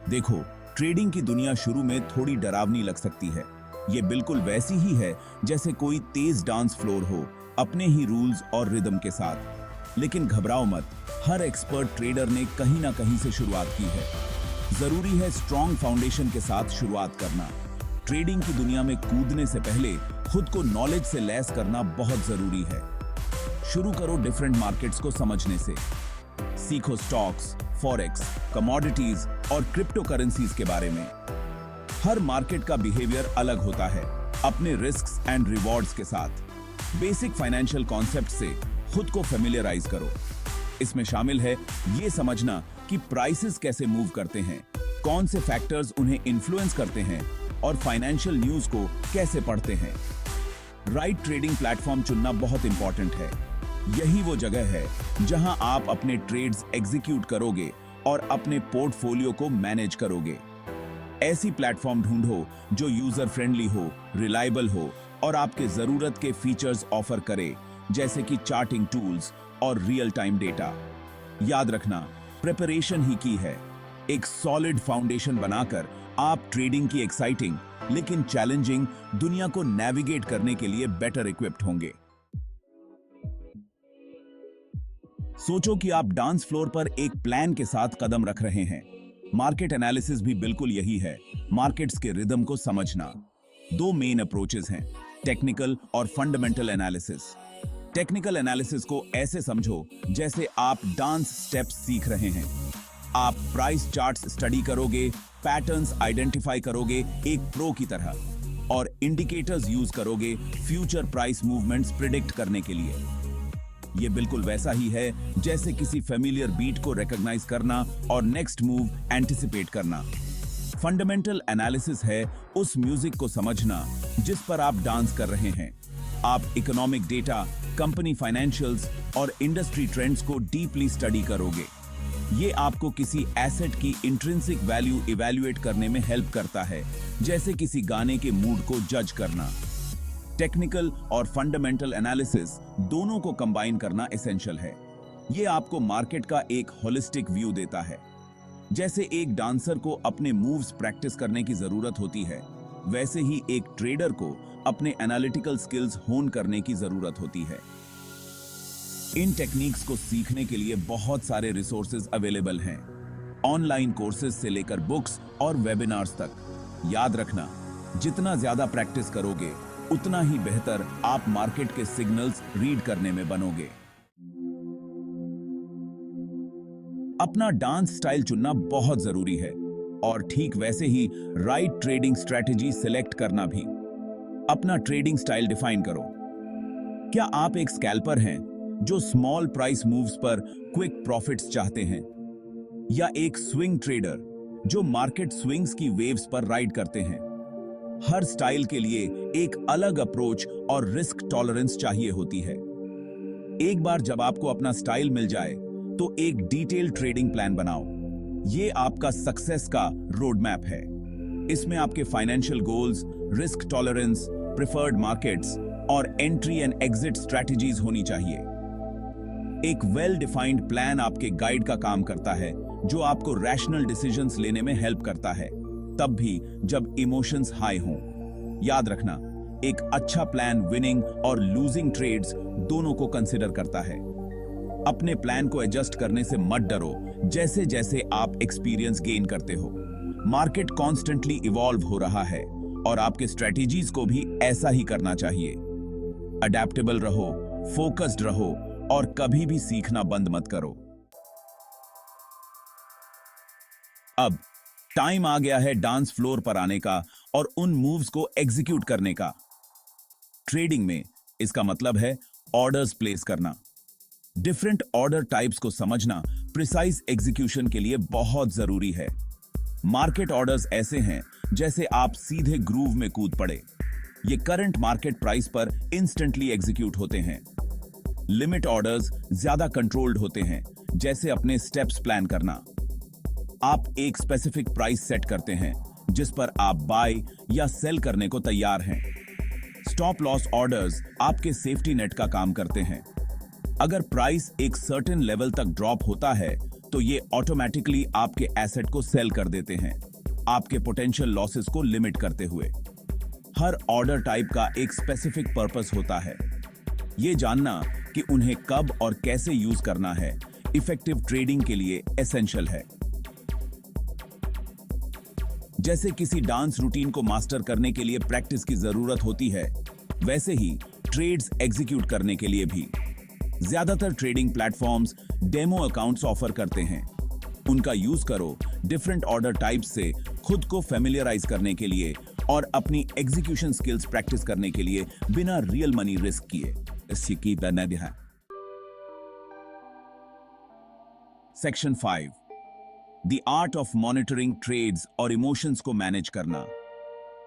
देखो, ट्रेडिंग की दुनिया शुरू में थोड़ी डरावनी लग सकती है। ये बिल्कुल वैसी ही है जैसे कोई तेज डांस फ्लोर हो, अपने ही रूल्स और रिदम के साथ। लेकिन घबराओ मत, हर एक्सपर्ट ट्रेडर ने कहीं ना कहीं से शुरुआत की है। जरूरी है स्ट्रॉन्ग फाउंडेशन के साथ शुरुआत करना। ट्रेडिंग की दुनिया में कूदने से पहले खुद को नॉलेज से लैस करना बहुत जरूरी है। शुरू करो डिफरेंट मार्केट्स को समझने से। सीखो स्टॉक्स, फॉरेक्स, कमोडिटीज और क्रिप्टो करेंसीज के बारे में। हर मार्केट का बिहेवियर अलग होता है, अपने रिस्क्स एंड रिवॉर्ड्स के साथ। बेसिक फाइनेंशियल कॉन्सेप्ट से खुद को फेमिलियराइज करो। इसमें शामिल है ये समझना कि प्राइसेस कैसे मूव करते हैं, कौन से फैक्टर्स उन्हें इन्फ्लुएंस करते हैं और फाइनेंशियल न्यूज को कैसे पढ़ते हैं। राइट ट्रेडिंग प्लेटफॉर्म चुनना बहुत इंपॉर्टेंट है। यही वो जगह है जहां आप अपने ट्रेड्स एग्जीक्यूट करोगे और अपने पोर्टफोलियो को मैनेज करोगे। ऐसी प्लेटफॉर्म ढूंढो जो यूजर फ्रेंडली हो, रिलायबल हो और आपके जरूरत के फीचर्स ऑफर करे, जैसे कि चार्टिंग टूल्स और रियल टाइम डेटा। याद रखना, प्रिपरेशन ही की है। एक सॉलिड फाउंडेशन बनाकर आप ट्रेडिंग की एक्साइटिंग लेकिन चैलेंजिंग दुनिया को नेविगेट करने के लिए बेटर इक्विप्ड होंगे। सोचो कि आप डांस फ्लोर पर एक प्लान के साथ कदम रख रहे हैं। मार्केट एनालिसिस भी बिल्कुल यही है, मार्केट्स के रिदम को समझना। दो मेन अप्रोचेस हैं, टेक्निकल और फंडामेंटल एनालिसिस। टेक्निकल एनालिसिस को ऐसे समझो जैसे आप डांस स्टेप्स सीख रहे हैं। आप प्राइस चार्ट्स स्टडी करोगे, पैटर्न्स आइडेंटिफाई करोगे एक प्रो की तरह, और इंडिकेटर्स यूज करोगे फ्यूचर प्राइस मूवमेंट्स प्रिडिक्ट करने के लिए। ये बिल्कुल वैसा ही है जैसे किसी फेमिलियर बीट को रिकॉग्नाइज करना और नेक्स्ट मूव एंटिसिपेट करना। फंडामेंटल एनालिसिस है उस म्यूजिक को समझना जिस पर आप डांस कर रहे हैं। आप इकोनॉमिक डेटा, कंपनी फाइनेंशियल्स और इंडस्ट्री ट्रेंड्स को डीपली स्टडी करोगे। ये आपको किसी एसेट की इंट्रिंसिक वैल्यू इवैल्यूएट करने में हेल्प करता है, जैसे किसी गाने के मूड को जज करना। टेक्निकल और फंडामेंटल एनालिसिस दोनों को कंबाइन करना एसेंशियल है। ये आपको मार्केट का एक होलिस्टिक व्यू देता है। जैसे एक डांसर को अपने मूव्स प्रैक्टिस करने की जरूरत होती है, वैसे ही एक ट्रेडर को अपने एनालिटिकल स्किल्स होन करने की जरूरत होती है। इन टेक्निक्स को सीखने के लिए बहुत सारे रिसोर्सेज अवेलेबल हैं, ऑनलाइन कोर्सेज से लेकर बुक्स और वेबिनार्स तक। याद रखना, जितना ज्यादा प्रैक्टिस करोगे उतना ही बेहतर आप मार्केट के सिग्नल्स रीड करने में बनोगे। अपना डांस स्टाइल चुनना बहुत जरूरी है, और ठीक वैसे ही राइट ट्रेडिंग स्ट्रेटजी सिलेक्ट करना भी। अपना ट्रेडिंग स्टाइल डिफाइन करो। क्या आप एक स्कैल्पर हैं जो स्मॉल प्राइस मूव्स पर क्विक प्रॉफिट्स चाहते हैं, या एक स्विंग ट्रेडर जो मार्केट स्विंग्स की वेव्स पर राइड करते हैं? हर स्टाइल के लिए एक अलग अप्रोच और रिस्क टॉलरेंस चाहिए होती है। एक बार जब आपको अपना स्टाइल मिल जाए तो एक डिटेल ट्रेडिंग प्लान बनाओ। ये आपका सक्सेस का रोड मैप है। इसमें आपके financial goals, risk tolerance, preferred markets और एंट्री एंड एग्जिट स्ट्रेटजीज होनी चाहिए। एक वेल डिफाइंड प्लान आपके गाइड का काम करता है, जो आपको रैशनल डिसीजंस लेने में हेल्प करता है, तब भी जब इमोशंस हाई हों। याद रखना, एक अच्छा प्लान विनिंग और लूजिंग ट्रेड्स दोनों को कंसिडर करता है। अपने प्लान को एडजस्ट करने से मत डरो, जैसे जैसे आप एक्सपीरियंस गेन करते हो। मार्केट कॉन्स्टेंटली इवॉल्व हो रहा है और आपके स्ट्रेटजीज को भी ऐसा ही करना चाहिए। अडेप्टेबल रहो, फोकस्ड रहो और कभी भी सीखना बंद मत करो। अब टाइम आ गया है डांस फ्लोर पर आने का और उन मूव्स को एग्जीक्यूट करने का। ट्रेडिंग में इसका मतलब है ऑर्डर्स प्लेस करना। डिफरेंट ऑर्डर टाइप्स को समझना प्रिसाइज एग्जीक्यूशन के लिए बहुत जरूरी है। मार्केट ऑर्डर्स ऐसे हैं जैसे आप सीधे ग्रूव में कूद पड़े। ये करंट मार्केट प्राइस पर इंस्टेंटली एग्जीक्यूट होते हैं। लिमिट ऑर्डर्स ज्यादा कंट्रोल्ड होते हैं, जैसे अपने स्टेप्स प्लान करना। आप एक स्पेसिफिक प्राइस सेट करते हैं जिस पर आप बाय या सेल करने को तैयार हैं। स्टॉप लॉस ऑर्डर्स आपके सेफ्टी नेट का काम करते हैं। अगर प्राइस एक सर्टेन लेवल तक ड्रॉप होता है तो ये ऑटोमेटिकली आपके एसेट को सेल कर देते हैं, आपके पोटेंशियल लॉसेस को लिमिट करते हुए। हर ऑर्डर टाइप का एक स्पेसिफिक पर्पस होता है। ये जानना कि उन्हें कब और कैसे यूज करना है इफेक्टिव ट्रेडिंग के लिए एसेंशियल है। जैसे किसी डांस रूटीन को मास्टर करने के लिए प्रैक्टिस की जरूरत होती है, वैसे ही ट्रेड्स एग्जीक्यूट करने के लिए भी। ज्यादातर trading platforms demo accounts offer करते हैं। उनका यूज करो डिफरेंट ऑर्डर टाइप्स से खुद को फेमिलियराइज करने के लिए और अपनी एग्जीक्यूशन स्किल्स प्रैक्टिस करने के लिए बिना रियल मनी रिस्क किए। Section 5, the art of monitoring trades और इमोशंस को मैनेज करना।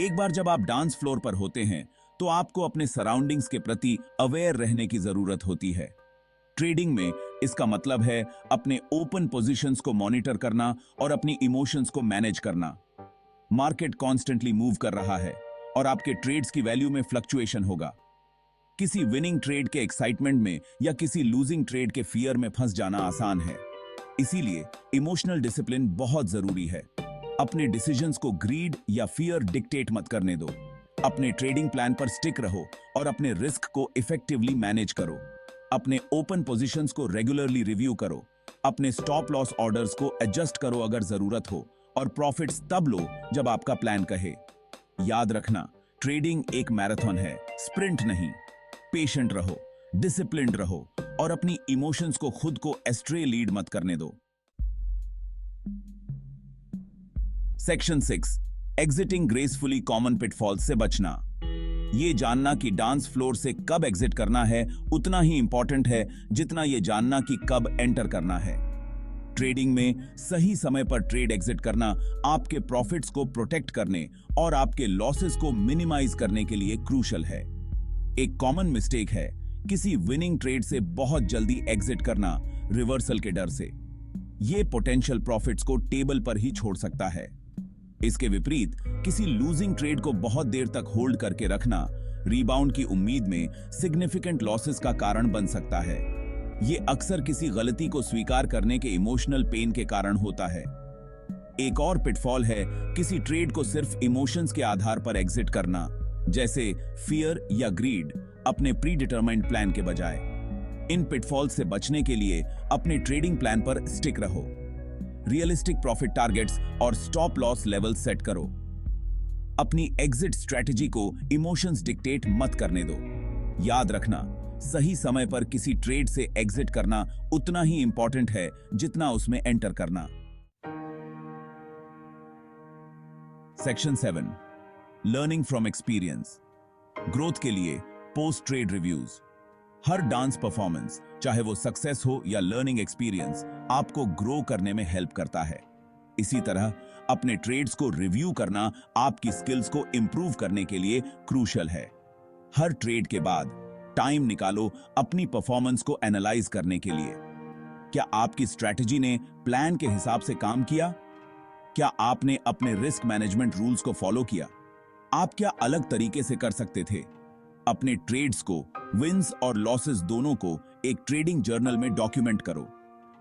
एक बार जब आप डांस फ्लोर पर होते हैं तो आपको अपने सराउंडिंग्स के प्रति अवेयर रहने की जरूरत होती है। ट्रेडिंग में इसका मतलब है अपने ओपन पोजीशंस को मॉनिटर करना और अपनी इमोशंस को मैनेज करना। मार्केट कॉन्स्टेंटली मूव कर रहा है और आपके ट्रेड्स की वैल्यू में फ्लक्चुएशन होगा। किसी विनिंग ट्रेड के एक्साइटमेंट में या किसी लूजिंग ट्रेड के फियर में फंस जाना आसान है। इसीलिए इमोशनल डिसिप्लिन बहुत जरूरी है। अपने डिसीजंस को ग्रीड या फियर डिक्टेट मत करने दो। अपने ट्रेडिंग प्लान पर स्टिक रहो और अपने रिस्क को इफेक्टिवली मैनेज करो। अपने ओपन पोजीशंस को रेगुलरली रिव्यू करो। अपने स्टॉप लॉस ऑर्डर्स को एडजस्ट करो अगर जरूरत हो, और प्रॉफिट्स तब लो जब आपका प्लान कहे। याद रखना, ट्रेडिंग एक मैराथन है, स्प्रिंट नहीं। पेशेंट रहो, डिसिप्लिन्ड रहो और अपनी इमोशंस को खुद को एस्ट्रे लीड मत करने दो। Section 6, exiting gracefully common pitfalls से बचना। ये जानना कि डांस फ्लोर से कब एग्जिट करना है उतना ही इंपॉर्टेंट है जितना ये जानना कि कब एंटर करना है। ट्रेडिंग में सही समय पर ट्रेड एग्जिट करना आपके प्रॉफिट्स को प्रोटेक्ट करने और आपके लॉसेस को मिनिमाइज करने के लिए क्रूशल है। एक कॉमन मिस्टेक है किसी विनिंग ट्रेड से बहुत जल्दी एग्जिट करना रिवर्सल के डर से। यह पोटेंशियल प्रॉफिट्स को टेबल पर ही छोड़ सकता है। इसके विपरीत किसी लूजिंग ट्रेड को बहुत देर तक होल्ड करके रखना रीबाउंड की उम्मीद में सिग्निफिकेंट लॉसेस का कारण बन सकता है। ये अक्सर किसी गलती को स्वीकार करने के इमोशनल पेन के कारण होता है। एक और पिटफॉल है किसी ट्रेड को सिर्फ इमोशंस के आधार पर एग्जिट करना, जैसे फियर या ग्रीड, अपने प्री डिटरमाइंड प्लान के बजाय। इन पिटफॉल से बचने के लिए अपने ट्रेडिंग प्लान पर स्टिक रहो। रियलिस्टिक प्रॉफिट टारगेट्स और स्टॉप लॉस लेवल सेट करो। अपनी एग्जिट स्ट्रेटजी को इमोशंस डिक्टेट मत करने दो। याद रखना, सही समय पर किसी ट्रेड से एग्जिट करना उतना ही इंपॉर्टेंट है जितना उसमें एंटर करना। Section 7, learning from experience. Growth के लिए पोस्ट ट्रेड रिव्यूज। हर डांस परफॉर्मेंस, चाहे वो सक्सेस हो या लर्निंग एक्सपीरियंस, आपको ग्रो करने में हेल्प करता है। इसी तरह अपने ट्रेड्स को रिव्यू करना आपकी स्किल्स को इंप्रूव करने के लिए क्रूशल है। हर ट्रेड के बाद टाइम निकालो अपनी परफॉर्मेंस को एनालाइज करने के लिए। क्या आपकी स्ट्रैटेजी ने प्लान के हिसाब से काम किया? क्या आपने अपने रिस्क मैनेजमेंट रूल्स को फॉलो किया? आप क्या अलग तरीके से कर सकते थे? अपने ट्रेड्स को, विंस और लॉसेस दोनों को एक ट्रेडिंग जर्नल में डॉक्यूमेंट करो।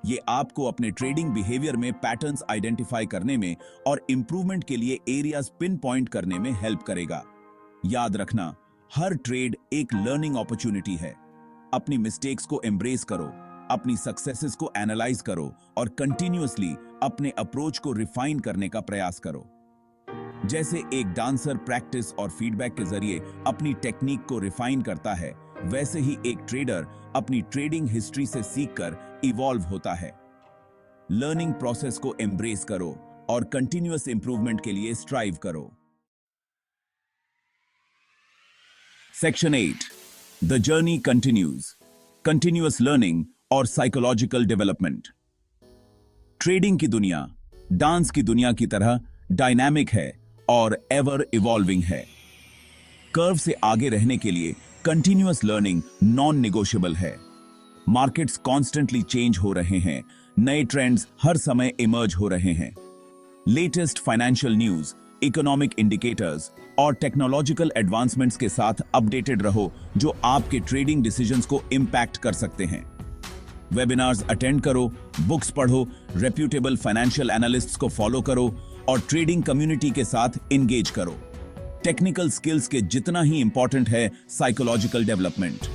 ये आपको अपने ट्रेडिंग बिहेवियर में पैटर्न्स आइडेंटिफाई करने में और इंप्रूवमेंट के लिए एरियाज पिन पॉइंट करने में हेल्प करेगा। याद रखना, हर ट्रेड एक लर्निंग अपॉर्चुनिटी है। अपनी मिस्टेक्स को एम्ब्रेस करो, अपनी सक्सेसेस को एनालाइज करो और कंटिन्यूअसली अपने अप्रोच को रिफाइन करने का प्रयास करो। जैसे एक डांसर प्रैक्टिस और फीडबैक के जरिए अपनी टेक्निक को रिफाइन करता है, वैसे ही एक ट्रेडर अपनी ट्रेडिंग हिस्ट्री से सीखकर इवॉल्व होता है। लर्निंग प्रोसेस को एम्ब्रेस करो और कंटिन्यूअस इंप्रूवमेंट के लिए स्ट्राइव करो। Section 8, the journey continues. Continuous learning और साइकोलॉजिकल डेवलपमेंट। ट्रेडिंग की दुनिया डांस की दुनिया की तरह डायनामिक है और एवर इवॉल्विंग है। कर्व से आगे रहने के लिए कंटिन्यूअस लर्निंग नॉन नेगोशिएबल है। मार्केट्स कॉन्स्टेंटली चेंज हो रहे हैं, नए ट्रेंड्स हर समय इमर्ज हो रहे हैं। Latest financial news, economic indicators और टेक्नोलॉजिकल एडवांसमेंट्स के साथ अपडेटेड रहो, जो आपके ट्रेडिंग डिसीजंस को इंपैक्ट कर सकते हैं। वेबिनार्स अटेंड करो, बुक्स पढ़ो, रेप्यूटेबल फाइनेंशियल एनालिस्ट्स को फॉलो करो और ट्रेडिंग कम्युनिटी के साथ एंगेज करो। टेक्निकल स्किल्स के जितना ही इंपॉर्टेंट है psychological development.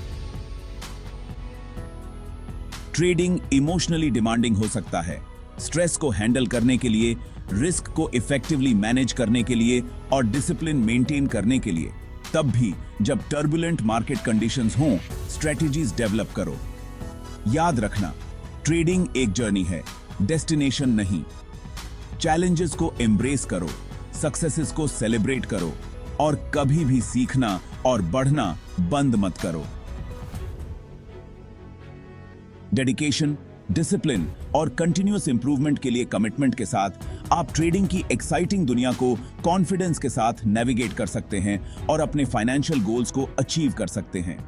Trading emotionally demanding हो सकता है। स्ट्रेस को हैंडल करने के लिए, रिस्क को इफेक्टिवली मैनेज करने के लिए और डिसिप्लिन मेंटेन करने के लिए। तब भी जब टर्बुलेंट मार्केट कंडीशंस हों, स्ट्रेटजीज डेवलप करो। याद रखना, ट्रेडिंग एक जर्नी है, डेस्टिनेशन नहीं। चैलेंजेस को एम्ब्रेस करो, सक्सेसेस को सेलिब्रेट करो और कभी भी सीखना और बढ़ना बंद मत करो। डेडिकेशन, डिसिप्लिन और कंटिन्यूअस इंप्रूवमेंट के लिए कमिटमेंट के साथ आप ट्रेडिंग की एक्साइटिंग दुनिया को कॉन्फिडेंस के साथ नेविगेट कर सकते हैं और अपने फाइनेंशियल गोल्स को अचीव कर सकते हैं।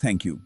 Thank you.